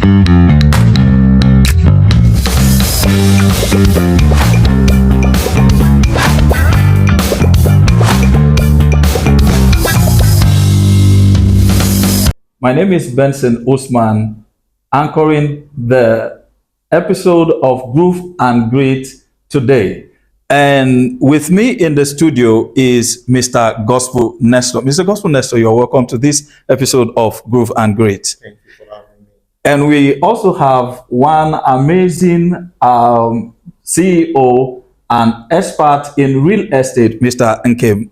My name is Benson Usman, anchoring the episode of Groove and Grit today. And with me in the studio is Mr. Gospel Nestor. Mr. Gospel Nestor, you're welcome to this episode of Groove and Grit. Thank you for having me. And we also have one amazing CEO and expert in real estate, Mr. Nkem.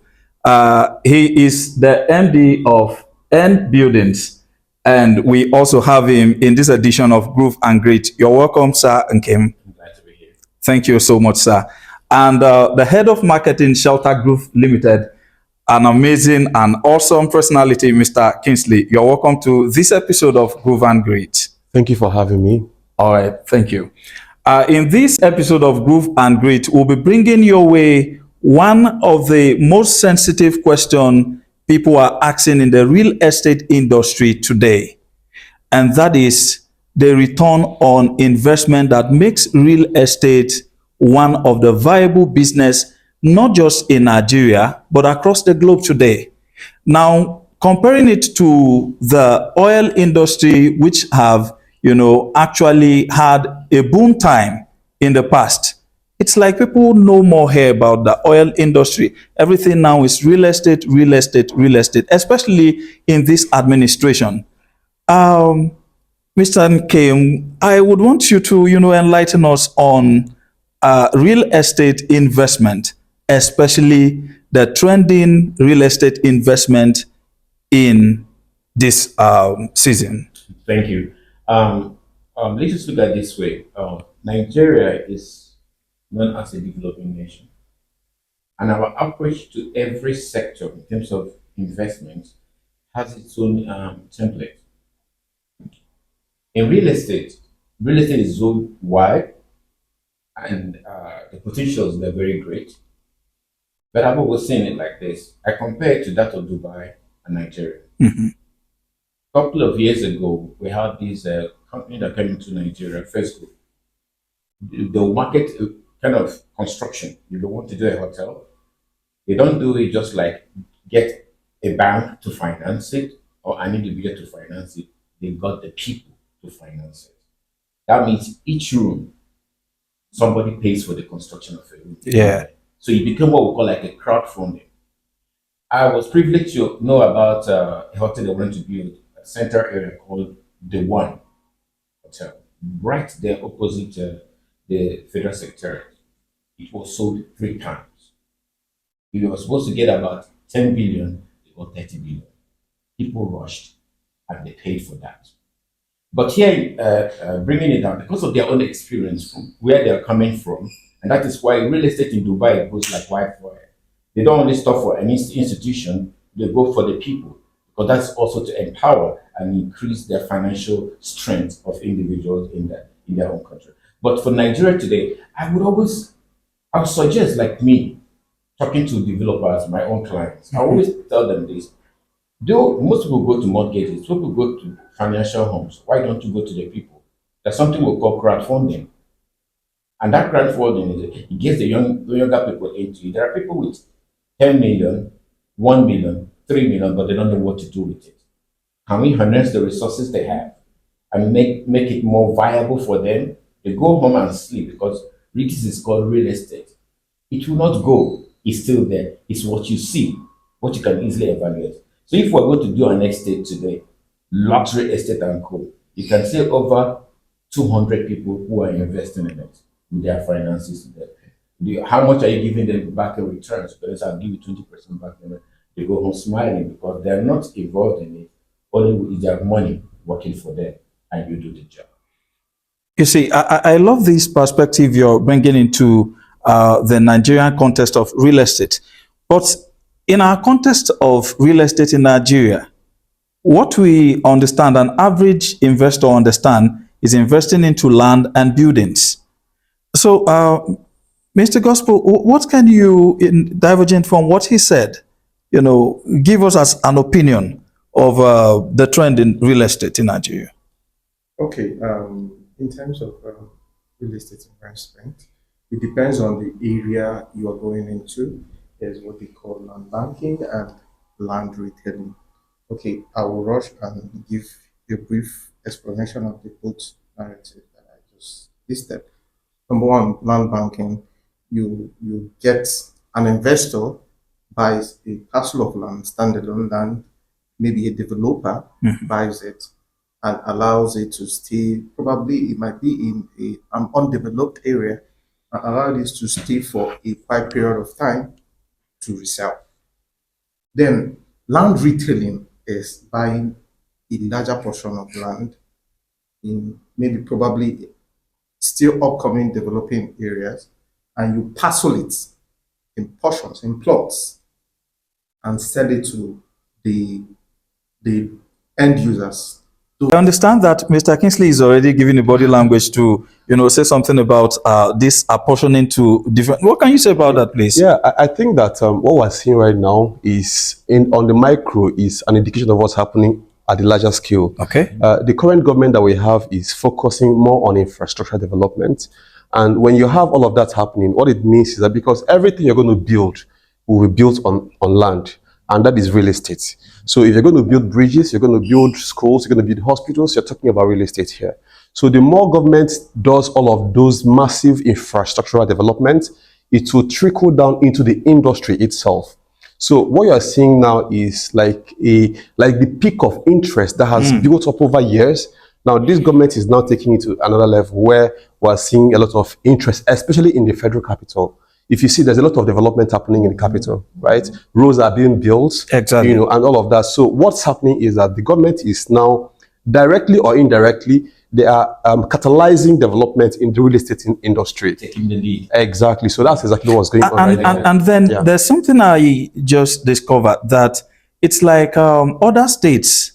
He is the MD of N Buildings. And we also have him in this edition of Groove and Grit. You're welcome, sir Nkem. I'm glad to be here. Thank you so much, sir. And the head of marketing, Shelter Group Limited, an amazing and awesome personality, Mr. Kingsley. You're welcome to this episode of Groove and Grit. Thank you for having me. All right, thank you. In this episode of Groove and Grit, we'll be bringing your way one of the most sensitive questions people are asking in the real estate industry today, and that is the return on investment that makes real estate one of the viable business, not just in Nigeria, but across the globe today. Now, comparing it to the oil industry, which have, actually had a boom time in the past, it's like people no more hear about the oil industry. Everything now is real estate, real estate, real estate, especially in this administration. Mr. Nkem, I would want you to, enlighten us on real estate investment, especially the trending real estate investment in this season. Thank you. Let's just look at it this way. Nigeria is known as a developing nation. And our approach to every sector in terms of investment has its own template. In real estate is so wide and the potentials are very great. But I've always seen it like this. I compare it to that of Dubai and Nigeria. Mm-hmm. A couple of years ago, we had this company that came into Nigeria, First Group. The market kind of construction. You don't want to do a hotel. They don't do it just like get a bank to finance it or I need to be here to finance it. They got the people to finance it. That means each room, somebody pays for the construction of a room. Yeah. So it became what we call like a crowdfunding. I was privileged to know about a hotel they wanted to build a center area called The One Hotel, right there opposite the Federal Secretariat. It was sold 3 times. We were supposed to get about 10 billion, they got 30 billion. People rushed and they paid for that. But here, bringing it down because of their own experience, from where they are coming from, and that is why real estate in Dubai goes like wildfire. They don't only stop for an institution, they go for the people, because that's also to empower and increase their financial strength of individuals in their own country. But for Nigeria today, I would suggest, like me, talking to developers, my own clients, I always tell them this. Though most people go to mortgages, people go to financial homes, why don't you go to the people? There's something we call crowdfunding. And that crowdfunding it gets the younger people into it. There are people with 10 million, 1 million, 3 million, but they don't know what to do with it. Can we harness the resources they have and make it more viable for them? They go home and sleep because this is called real estate. It will not go. It's still there. It's what you see, what you can easily evaluate. So if we're going to do an estate today, luxury estate and co, you can see over 200 people who are investing in it with their finances there. How much are you giving them back in returns? Because I'll give you 20% back in it. They go home smiling because they're not involved in it. Only with their money working for them and you do the job. You see, I love this perspective you're bringing into the Nigerian context of real estate. But in our context of real estate in Nigeria, what we understand, an average investor understand, is investing into land and buildings. So, Mr. Gospel, what can you, divergent from what he said, give us as an opinion of the trend in real estate in Nigeria? Okay, in terms of real estate investment, it depends on the area you are going into. There's what they call land banking and land retailing. Okay, I will rush and give a brief explanation of the both narrative that I just listed. Number one, land banking. You get an investor buys a parcel of land, standalone land, maybe a developer buys it and allows it to stay. Probably it might be in an undeveloped area and allow this to stay for a quiet period of time to resell. Then land retailing is buying a larger portion of land in maybe probably still upcoming developing areas and you parcel it in portions, in plots, and sell it to the the end users. I understand that Mr. Kingsley is already giving the body language to, say something about this apportioning to different. What can you say about that, please? Yeah, I think that what we're seeing right now is on the micro is an indication of what's happening at the larger scale. Okay. The current government that we have is focusing more on infrastructure development. And when you have all of that happening, what it means is that because everything you're going to build will be built on land, and that is real estate. So if you're going to build bridges, you're going to build schools, you're going to build hospitals, you're talking about real estate here. So the more government does all of those massive infrastructural development, it will trickle down into the industry itself. So what you are seeing now is like the peak of interest that has built up over years. Now this government is now taking it to another level where we're seeing a lot of interest, especially in the federal capital. If you see, there's a lot of development happening in the capital, right? Roads are being built, Exactly. and all of that. So what's happening is that the government is now directly or indirectly, they are catalyzing development in the real estate industry. Taking the lead. Exactly. So that's exactly what's going on right And, now. and then Yeah. there's something I just discovered that it's like other states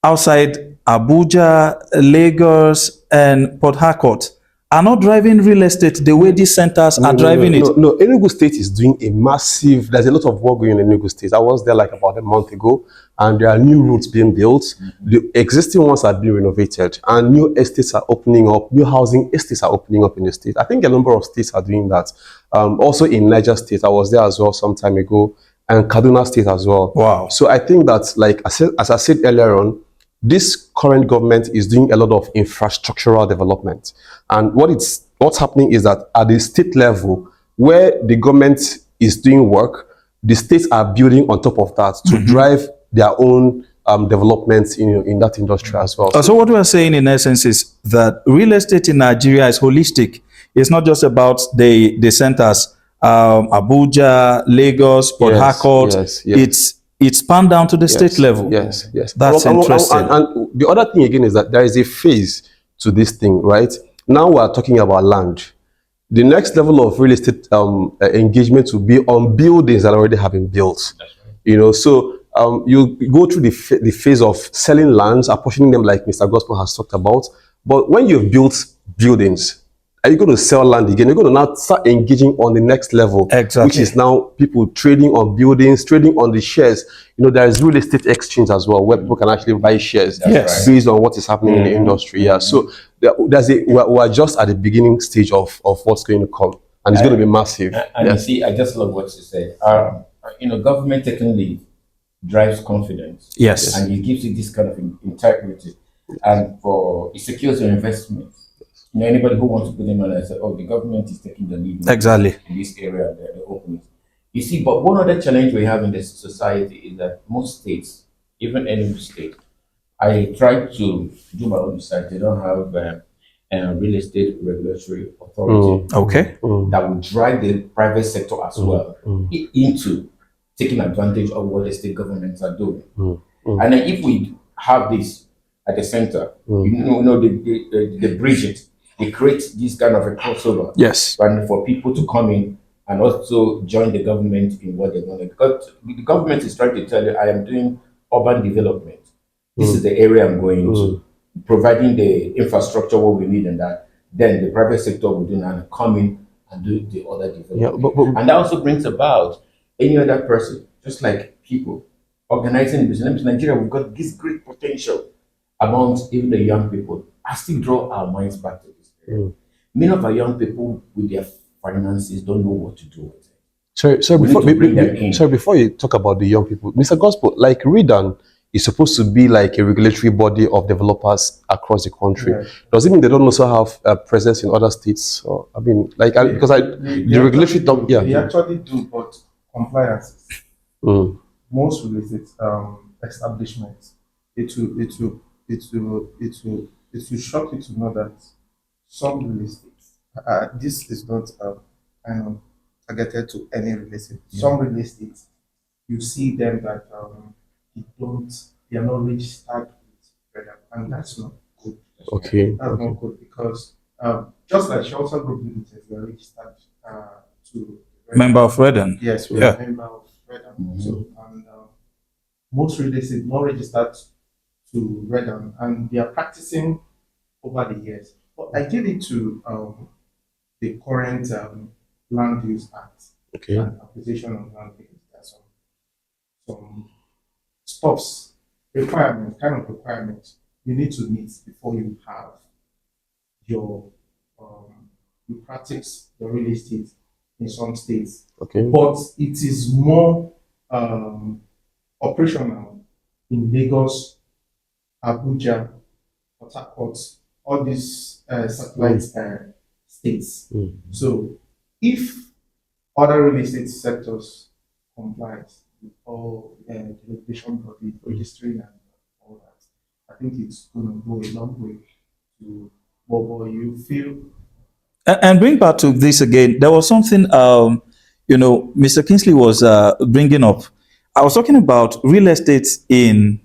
outside Abuja, Lagos, and Port Harcourt are not driving real estate the way these centers are driving it. No, Enugu State is doing a massive, there's a lot of work going on in Enugu State. I was there like about a month ago, and there are new routes being built. The existing ones are being renovated, and new estates are opening up, new housing estates are opening up in the state. I think a number of states are doing that. Also in Niger State, I was there as well some time ago, and Kaduna State as well. Wow. So I think that, like as I said earlier on, this current government is doing a lot of infrastructural development. And what's happening is that at the state level, where the government is doing work, the states are building on top of that to drive their own developments in that industry as well. So what we are saying in essence is that real estate in Nigeria is holistic. It's not just about the centers, Abuja, Lagos, Port Yes, Harcourt. yes. It's spanned down to the state level. Yes. That's interesting. And the other thing again is that there is a phase to this thing, right? Now we are talking about land. The next level of real estate engagement will be on buildings that already have been built. So you go through the phase of selling lands, apportioning them like Mr. Gospel has talked about. But when you've built buildings, are you going to sell land again? You're going to now start engaging on the next level, Exactly. which is now people trading on buildings, trading on the shares. There is real estate exchange as well, where people can actually buy shares Yes. based on what is happening in the industry. Yeah, so we're just at the beginning stage of what's going to come, and it's going to be massive. And Yeah. you see, I just love what you said. Government taking lead drives confidence. Yes. And it gives you this kind of integrity. And it secures your investment. Anybody who wants to put in money and say, oh, the government is taking the lead Exactly. in this area, they're opening. You see, but one other challenge we have in this society is that most states, even any state, I try to do my own research. They don't have a real estate regulatory authority Okay. that will drive the private sector as well into taking advantage of what the state governments are doing. And then if we have this at the center, the bridges, they create this kind of a crossover. Yes. And for people to come in and also join the government in what they're doing. Because the government is trying to tell you, I am doing urban development. This is the area I'm going to, providing the infrastructure what we need and that. Then the private sector will do and come in and do the other development. Yeah, And that also brings about any other person, just like people, organizing business. In Nigeria, we've got this great potential. amongst even the young people, I still draw our minds back to this period. Many of our young people with their finances don't know what to do with it. Sorry, We need to bring them in. before you talk about the young people, Mr. Gospel, like Redan is supposed to be like a regulatory body of developers across the country. Right. Does it mean they don't also have a presence in other states? Or I mean, like because the regulatory They yeah. actually do, but compliance. Mm. Most real estate establishments, it will shock you to know that some real estate, this is not targeted to any real estate. Some real estate, you see them that they are not registered with Redam, and that's not good. Okay. That's not good because just like Shelter Group Limited, we are registered to Redam. Member of Redden. Yes, we Yeah. are a member of Redam. So, and most real estate not registered to Redam, and they are practicing over the years. But I give it to the current Land Use Act Okay. and acquisition of land, because there are some stuffs, requirements you need to meet before you have your you practice your real estate in some states. Okay. But it is more operational in Lagos, Abuja, Port Harcourt, all these satellite states. So if other real estate sectors comply with all the regulation body registering and all that, I think it's going to go a long way to what you feel. And bring back to this again, there was something, Mr. Kingsley was bringing up. I was talking about real estate in,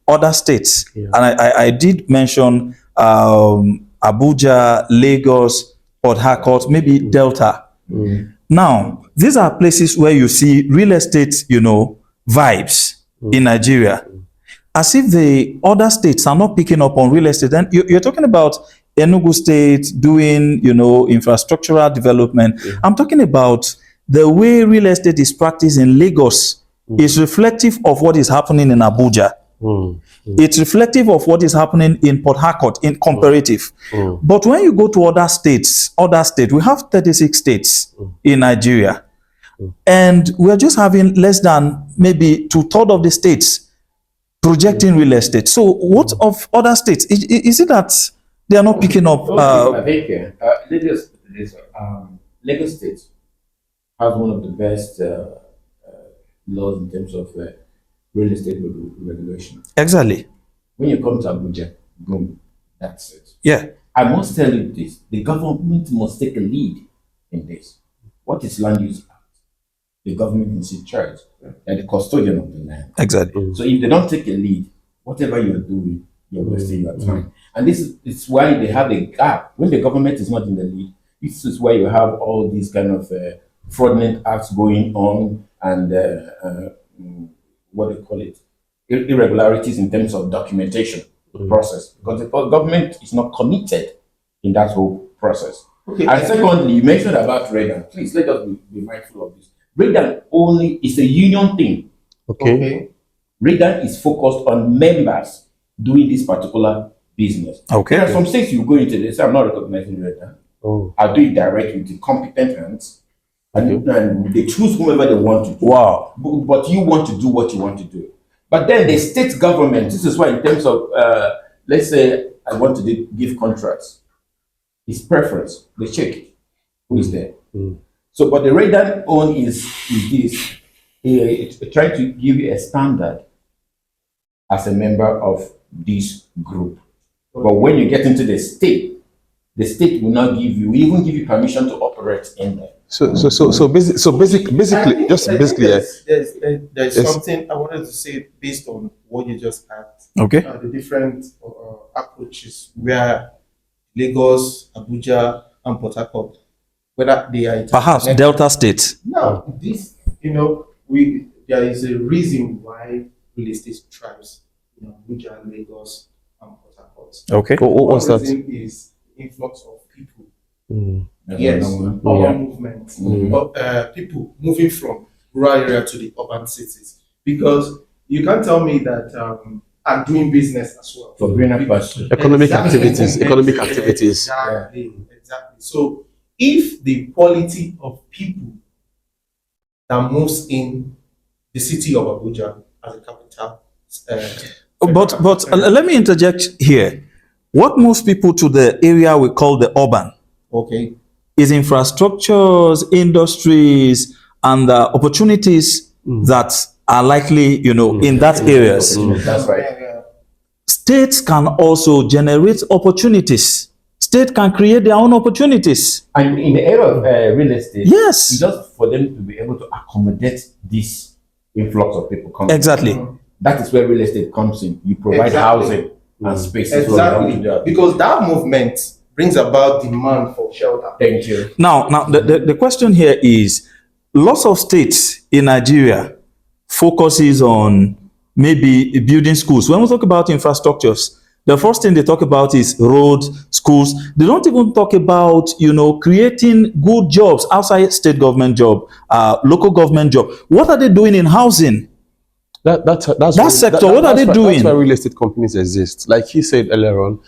other states. Yeah. And I did mention Abuja, Lagos, Port Harcourt, maybe Delta. Now, these are places where you see real estate, vibes in Nigeria. As if the other states are not picking up on real estate. And you're talking about Enugu State doing, infrastructural development. I'm talking about the way real estate is practiced in Lagos is reflective of what is happening in Abuja. It's reflective of what is happening in Port Harcourt in comparative. But when you go to other states, we have 36 states in Nigeria. And we're just having less than maybe 2/3 of the states projecting real estate. So what of other states? Is it that they are not picking up? I think Lagos State has one of the best laws in terms of real estate regulation. Exactly. When you come to Abuja, boom, that's it. Yeah. I must tell you this: the government must take a lead in this. What is land use act? The government is in charge. They're the custodian of the land. Exactly. So if they don't take a lead, whatever you're doing, you're wasting your time. And this is why they have a gap. When the government is not in the lead, this is why you have all these kind of fraudulent acts going on and what do you call it? Irregularities in terms of documentation process. Because the government is not committed in that whole process. Okay. And secondly, you mentioned about Redan. Please let us be mindful of this. Redan only is a union thing. Okay. Redan is focused on members doing this particular business. Okay. There are some states you go into, they say, I'm not recognizing Redan. I'll do it directly with the competent hands. And they choose whomever they want to do. Wow. But you want to do what you want to do. But then the state government, this is why in terms of, let's say I want to give contracts, it's preference. They check who is there. So, but the Redan own is this. It's trying to give you a standard as a member of this group. But when you get into the state will not even give you permission to operate in there. Basically, There's something I wanted to say based on what you just asked. Okay. The different approaches where Lagos, Abuja, and Port Harcourt, whether they are Perhaps Delta State. No, this there is a reason why real estate thrives in Abuja, Lagos, and Port Harcourt. Okay. What's One that? reason is influx of people. That's Yes, another one. urban movement. But people moving from rural area to the urban cities. Because you can't tell me that and doing business as well. For greener pastures. Economic activities. Exactly. So if the quality of people that moves in the city of Abuja as a capital, Let me interject here. What moves people to the area we call the urban okay, is infrastructures, industries, and opportunities that are likely, in that areas. That's right. States can also generate opportunities. State can create their own opportunities. And in the area of real estate, Yes. just for them to be able to accommodate this influx of people coming. Exactly. That is where real estate comes in. You provide housing and spaces for them to do that. because that movement brings about demand for shelter. Thank you. Now, the question here is, lots of states in Nigeria focuses on maybe building schools. When we talk about infrastructures, the first thing they talk about is roads, schools. They don't even talk about, creating good jobs outside state government job, local government job. What are they doing in housing? That sector, what are they doing? That's why real estate companies exist. Like he said earlier on,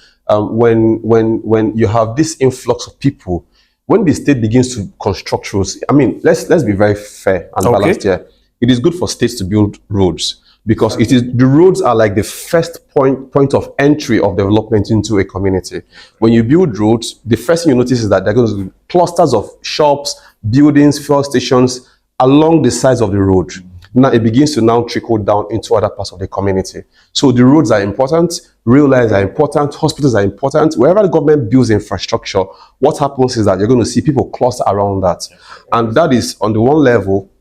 when you have this influx of people, when the state begins to construct roads, I mean, let's be very fair and balanced here. It is good for states to build roads because the roads are like the first point of entry of development into a community. When you build roads, the first thing you notice is that there are going to be clusters of shops, buildings, fuel stations along the sides of the road. Now it begins to now trickle down into other parts of the community. So the roads are important, rail lines are important, hospitals are important. Wherever the government builds infrastructure, what happens is that you're going to see people cluster around that. And that is, on the one level,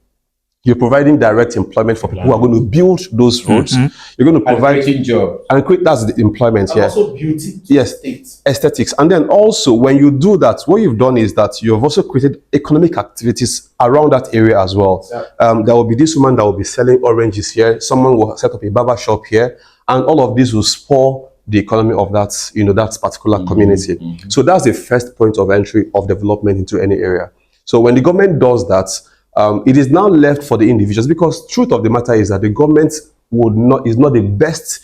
you're providing direct employment for people who are going to build those roads. You're going to provide jobs. and create, that's the employment And here. also beauty to Yes. the state. Aesthetics. And then also, when you do that, what you've done is that you've also created economic activities around that area as well. There will be this woman that will be selling oranges here. Someone will set up a barber shop here. And all of this will spur the economy of that, that particular community. So that's the first point of entry of development into any area. So when the government does that, it is now left for the individuals, because truth of the matter is that the government is not the best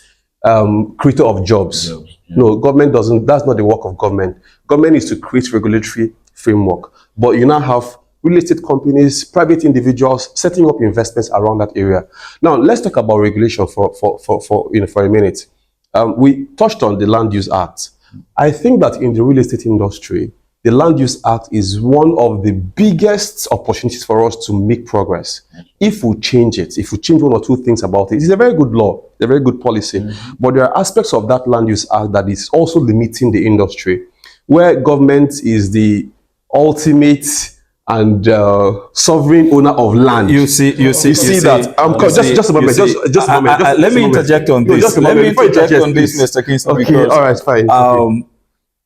creator of jobs. No, government doesn't. That's not the work of government. Government is to create regulatory framework. But you now have real estate companies, private individuals setting up investments around that area. Now let's talk about regulation for a minute. We touched on the Land Use Act. I think that in the real estate industry, the Land Use Act is one of the biggest opportunities for us to make progress. If we change it, if we change one or two things about it, it's a very good law, it's a very good policy. But there are aspects of that Land Use Act that is also limiting the industry, where government is the ultimate and sovereign owner of land. You see that. Just a moment. Just a moment. Let me interject on this. Let me interject on this, Mr. Kingston. Okay, because, all right, fine.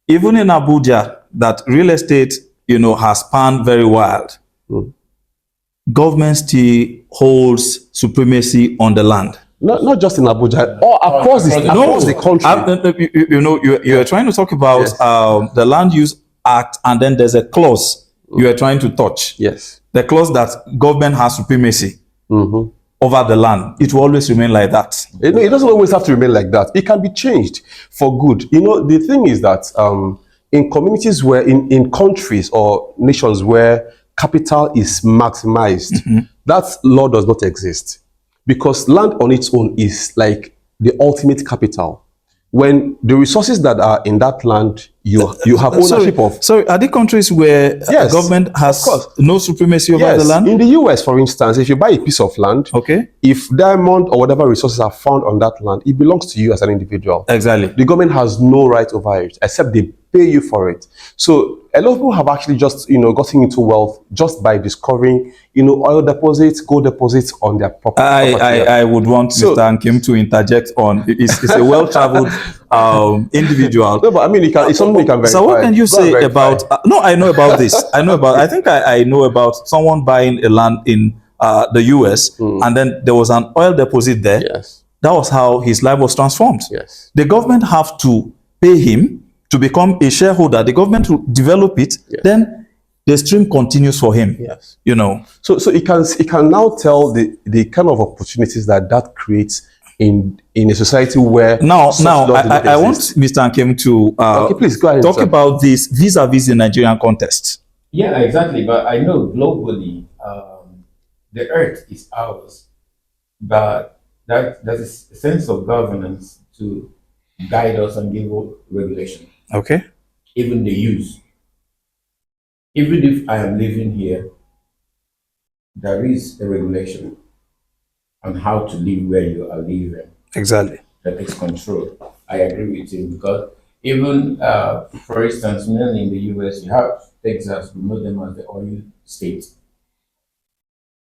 Even in Abuja, that real estate, has spanned very wild. Government still holds supremacy on the land. Not just in Abuja, or across the country. You're trying to talk about the Land Use Act, and then there's a clause you are trying to touch. Yes. The clause that government has supremacy over the land. It will always remain like that. It doesn't always have to remain like that. It can be changed for good. The thing is that in communities where, in countries or nations where capital is maximized, that law does not exist. Because land on its own is like the ultimate capital. When the resources that are in that land, you have ownership of. So are there countries where government has no supremacy over the land? In the US, for instance, if you buy a piece of land, if diamond or whatever resources are found on that land, it belongs to you as an individual. Exactly. The government has no right over it, except they pay you for it. So a lot of people have actually just, gotten into wealth just by discovering, oil deposits, gold deposits on their property. I would want Mr. Nkem to interject on. It's a well-traveled individual. No, but I mean, it's something you can verify. So what can you say about? No, I know about this. I think I know about someone buying a land in the US, and then there was an oil deposit there. Yes. That was how his life was transformed. Yes. The government have to pay him to become a shareholder. The government will develop it. Yes. Then the stream continues for him. Yes. So it can now tell the kind of opportunities that creates in a society where Now, such now laws do not I want exist. Mr. Ankem to Okay, please go ahead. talk sir. about this vis-a-vis the Nigerian context. Yeah, exactly. But I know globally, the earth is ours, but there's a sense of governance to guide us and give us regulation, Okay. even the use. Even if I am living here, there is a regulation on how to live where you are living Exactly. that takes control. I agree with you because even, for instance, mainly in the US, you have Texas, we know them as the oil state.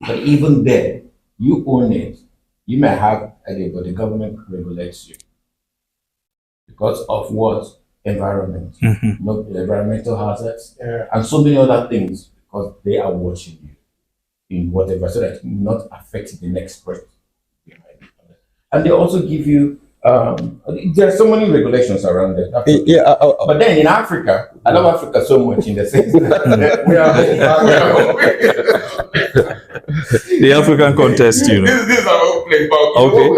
But even there, you own it. You may have a but the government regulates you because of what? Environment, not the environmental hazards, and so many other things because they are watching you in whatever so that you will not affect the next person behind it. And they also give you there are so many regulations around it. That's okay. Yeah, But then in Africa, I love Africa so much in the sense that we are The African context, you know. This is our own place, but Okay.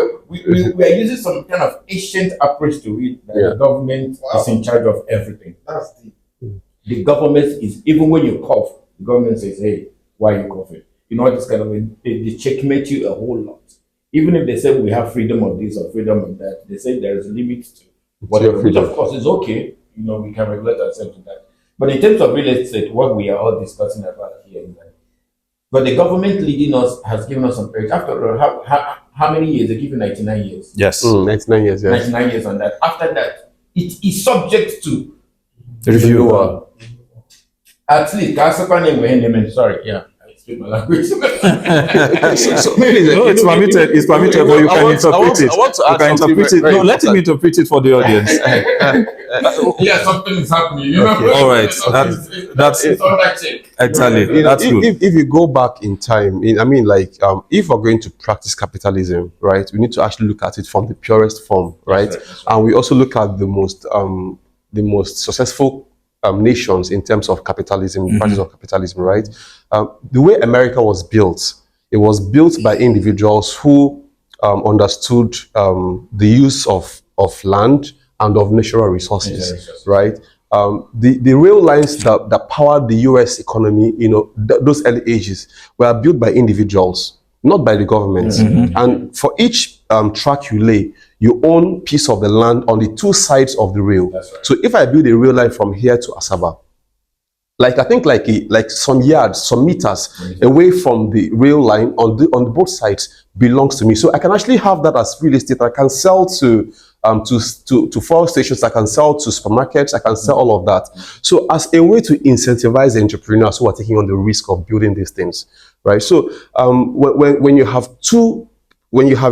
we are using some kind of ancient approach to it that the government is in charge of everything. That's the The government is, even when you cough, the government says, hey, why are you coughing? You know, this kind of, they checkmate you a whole lot. Even if they say we have freedom of this or freedom of that, they say there is a limit to whatever, which of course is okay. You know, we can regulate ourselves to that. But in terms of real estate, what we are all discussing about here is that, but the government leading us has given us some period. After all, how many years? They give you 99 years. Yes. 99 years, yes. 99 years on that. After that, it is subject to Review. at least, sorry, yeah. I speak my language. So, No, it's permitted. It's permitted, but you can interpret it. I want to You add can something interpret it. very No, let him important. interpret it for the audience. Yeah, something is happening. You know. Okay, all right. That's it's on that check. exactly. You know, That's good. if you go back in time, if we're going to practice capitalism, right, we need to actually look at it from the purest form, right? That's right. And we also look at the most successful nations in terms of capitalism, the practice of capitalism, right? The way America was built, it was built by individuals who understood the use of land and of natural resources, right? The rail lines that powered the US economy, those early ages were built by individuals, not by the government. And for each track you lay, you own piece of the land on the two sides of the rail. That's right. So if I build a rail line from here to Asaba, I think some yards, some meters away from the rail line on both sides belongs to me. So I can actually have that as real estate. I can sell to fuel stations. I can sell to supermarkets. I can sell all of that. So as a way to incentivize the entrepreneurs who are taking on the risk of building these things, right? So when you have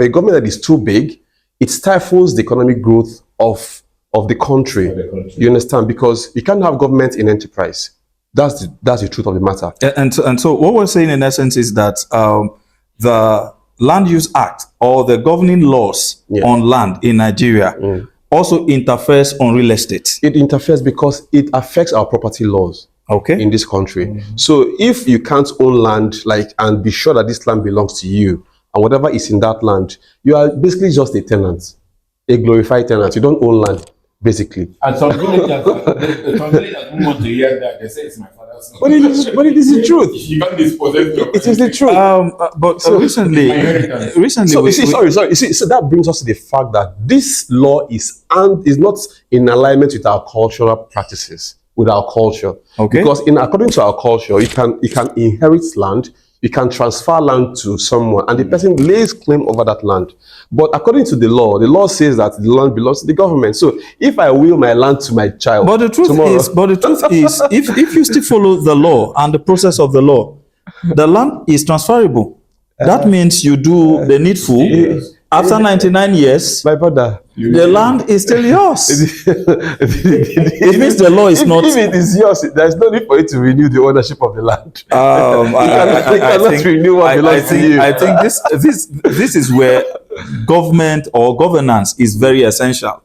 a government that is too big, it stifles the economic growth of the country. You understand? Because you can't have government in enterprise. That's the truth of the matter. And so what we're saying in essence is that the Land Use Act or the governing laws on land in Nigeria also interferes on real estate. It interferes because it affects our property laws. Okay. In this country. So if you can't own land, and be sure that this land belongs to you, and whatever is in that land, you are basically just a tenant, a glorified tenant. You don't own land, basically. And some villagers who want to hear that, they say it's my father's land. But it is the truth. You can't dispossess your It is the truth. But recently, So that brings us to the fact that this law is not in alignment with our cultural practices, with our culture. Okay. Because according to our culture, you can inherit land, you can transfer land to someone, and the person lays claim over that land. But according to the law says that the land belongs to the government. So if I will my land to my child, but the truth is, if you still follow the law and the process of the law, the land is transferable. That means you do the needful. After 99 years, my brother, the land is still yours. It means the law is not. If it is yours, there's no need for you to renew the ownership of the land. I think this is where government or governance is very essential.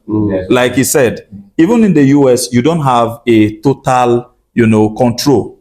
Like you said, even in the US, you don't have a total, control.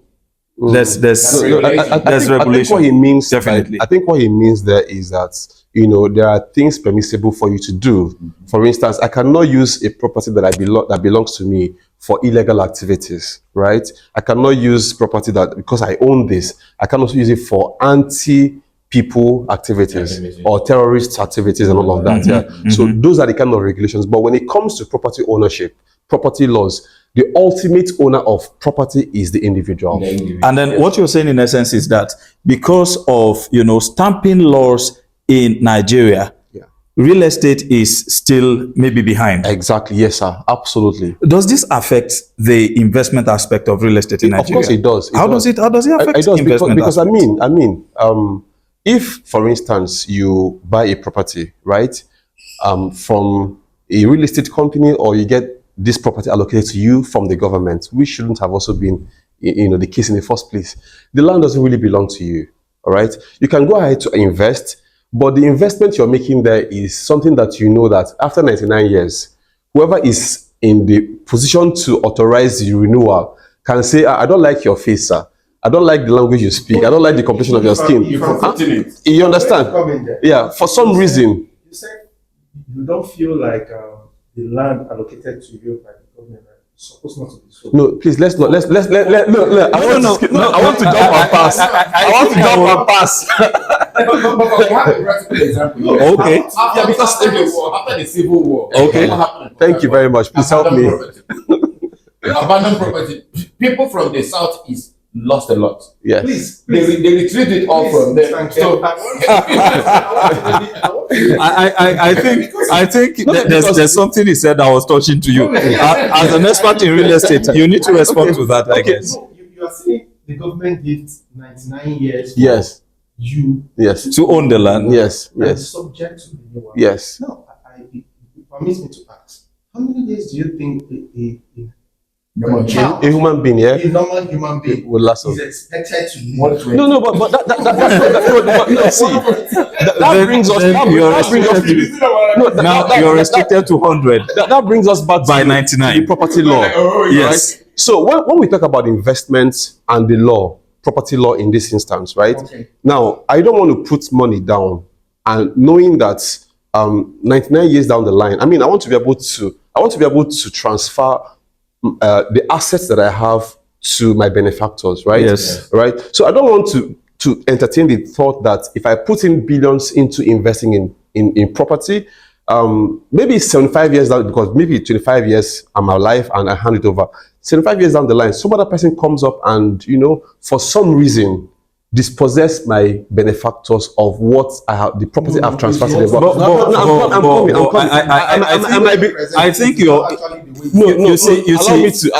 There's regulation. I think what he means, definitely. I think what he means there is that there are things permissible for you to do. For instance, I cannot use a property that belongs to me for illegal activities, right? I cannot use property that, because I own this, I cannot use it for anti-people activities or terrorist activities and all of that. Yeah. So those are the kind of regulations. But when it comes to property ownership, property laws, the ultimate owner of property is the individual. And then what you're saying in essence is that because of, stamping laws in Nigeria, real estate is still maybe behind. Exactly. Yes, sir. Absolutely. Does this affect the investment aspect of real estate in Nigeria? Of course it does. How does it affect it does investment because aspect? if, for instance, you buy a property, right, from a real estate company, or you get this property allocated to you from the government, which shouldn't have also been, the case in the first place. The land doesn't really belong to you, all right? You can go ahead to invest, but the investment you're making there is something that that after 99 years, whoever is in the position to authorize the renewal can say, I don't like your face, sir. I don't like the language you speak. I don't like the complexion of your skin. You understand? Yeah, for some reason. You said you don't feel like the land allocated to you by the government is supposed not to be sold. No, please, let's not. Look. I want to jump and pass. I want to jump and pass. But we have a practical example. Okay. After the Civil War. Okay. Thank you very much. Please help me. Abandoned property. People from the southeast lost a lot. Yes. Please. They retrieved it all from them. So I think there's something he said that was touching to you. As an expert in real estate, you need to respond to that, I guess. No, you are saying the government gives 99 years. Yes. Yes. To own the land. Yes. And Yes. subject to renewal. Yes. Now, it permits me to ask, how many days do you think A human being, yeah, a normal human being would last. is expected to live? No, but that brings us. Now you're restricted to 100 That brings us back by to 99. the property law. Yes. Right? So when we talk about investments and the law, property law in this instance, right? Okay. Now, I don't want to put money down, and knowing that 99 years down the line, I want to be able to transfer the assets that I have to my benefactors, right? Yes. Right. So I don't want to entertain the thought that if I put in billions into investing in property, maybe 75 years down, because maybe 25 years I'm alive and I hand it over. 75 years down the line, some other person comes up and, for some reason, dispossess my benefactors of what I have, the property I've transferred to them. I think you're. Allow me to.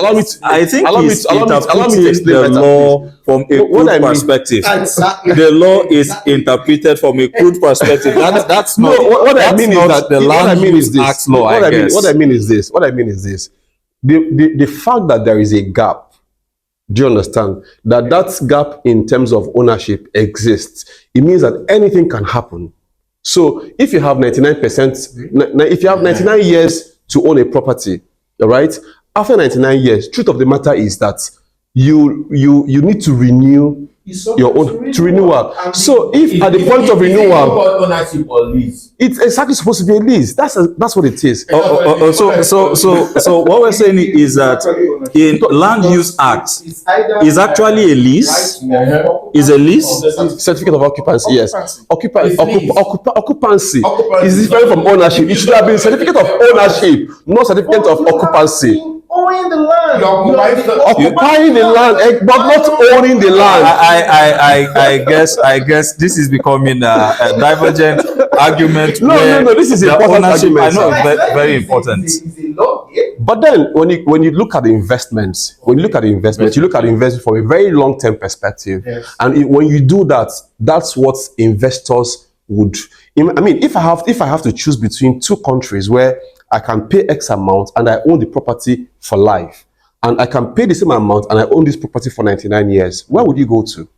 I think allow me he's to interpreting the law from a crude perspective. Exactly. The law is interpreted from a crude perspective. That's not. What I mean is that the Land Use Act law. I guess. What I mean is this. The fact that there is a gap. Do you understand that gap in terms of ownership exists? It means that anything can happen. So if you have 99%, if you have 99 years to own a property, all right, after 99 years, truth of the matter is that you need to renew your own to renewal. So if at the point of renewal, ownership or lease, it's exactly supposed to be a lease. That's what it is. So what we're saying is that in Land Use Act is actually a lease. Is a lease. Certificate of occupancy, yes. Occupancy Occupancy. is different from ownership. It should have been certificate of ownership, not certificate of occupancy. Owning the land. Occupying the land, but not owning the land. I guess this is becoming a divergent argument. No. This is the important ownership. I argument. know it's very important. But then, when you look at the investments, you look at investment from a very long-term perspective. Yes. And when you do that, that's what investors would. If I have to choose between two countries where I can pay X amount and I own the property for life, and I can pay the same amount and I own this property for 99 years, where would you go to?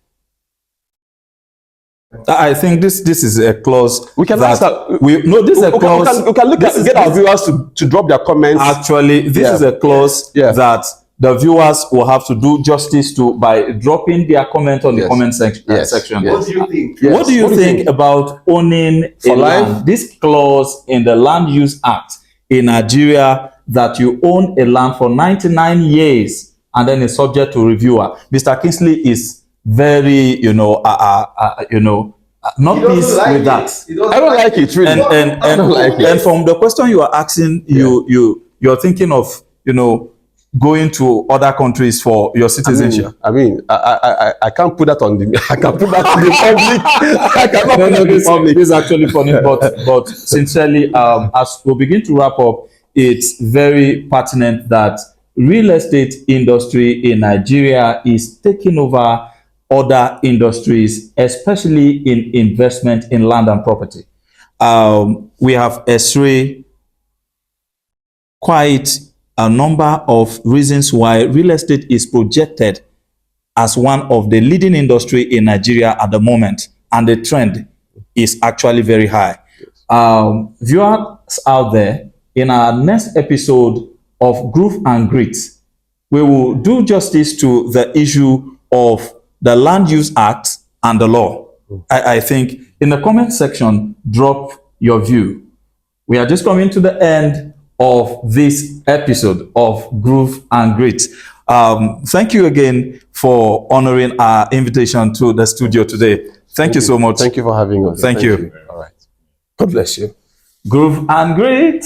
I think this is a clause. We can that start. this is a clause. We can look at get our viewers to drop their comments. Actually, this is a clause that the viewers will have to do justice to by dropping their comment on the Yes. comment Yes. section. Yes. What do you think? Yes. What do you think about owning a For life? land? This clause in the Land Use Act in Nigeria that you own a land for 99 years and then it's subject to reviewer. Mr. Kingsley is very, not He doesn't pleased like with it. that. He doesn't I don't like it really. And don't like it. and from the question you are asking, you're thinking of going to other countries for your citizenship. I can't put that on the. I can put that to the public. I cannot put that to the this public. is actually funny, but sincerely, as we begin to wrap up, it's very pertinent that real estate industry in Nigeria is taking over other industries, especially in investment in land and property. We have X-ray quite a number of reasons why real estate is projected as one of the leading industry in Nigeria at the moment, and the trend is actually very high. Viewers out there, in our next episode of Groove and Grit, we will do justice to the issue of the Land Use Act and the law. I think in the comment section, drop your view. We are just coming to the end of this episode of Groove and Grit. Thank you again for honoring our invitation to the studio today. Thank you so much. Thank you for having us. Thank you. All right. God bless you. Groove and Grit.